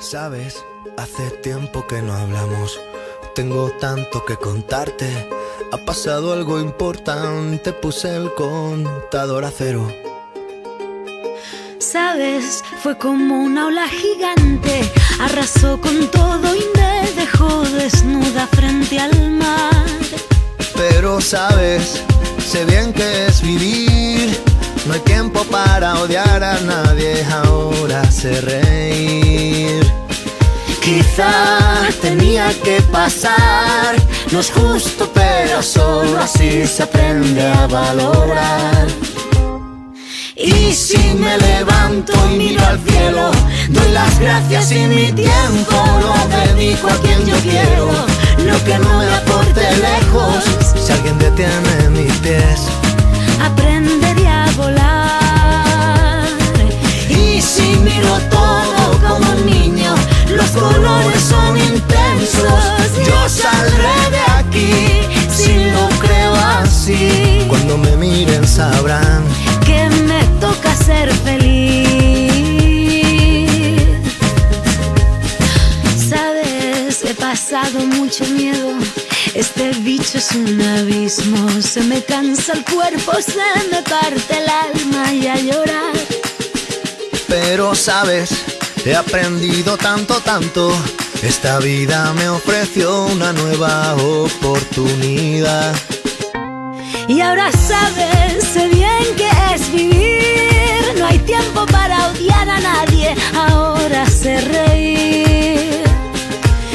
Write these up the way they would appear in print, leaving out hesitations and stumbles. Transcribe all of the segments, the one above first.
Sabes, hace tiempo que no hablamos. Tengo tanto que contarte. Ha pasado algo importante. Puse el contador a cero. Sabes, fue como una ola gigante. Arrasó con todo y me dejó desnuda frente al mar. Pero sabes, sé bien que es vivir. No hay tiempo para odiar a nadie. Ahora sé reír. Quizá tenía que pasar. No es justo, pero solo así se aprende a valorar. Y si me levanto y miro al cielo, doy las gracias y mi tiempo lo dedico a quien yo quiero. Lo que no me aporte lejos, si alguien detiene mis pies, aprenderé a volar. Y si miro todo como un niño, los colores son intensos. Yo saldré de aquí si lo creo así. Cuando me miren sabrán que me toca ser feliz. Sabes, he pasado mucho miedo. Este bicho es un abismo. Se me cansa el cuerpo, se me parte el alma y a llorar. Pero sabes, he aprendido tanto, tanto. Esta vida me ofreció una nueva oportunidad. Y ahora sabes, sé bien que es vivir. No hay tiempo para odiar a nadie. Ahora sé reír.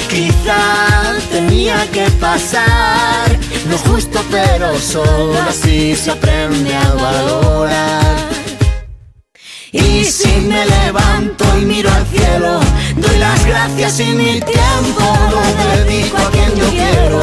Quizá tenía que pasar. No es justo, pero solo así se aprende a valorar. Y si me levanto y miro al cielo, doy las gracias y mi tiempo lo dedico a quien yo quiero.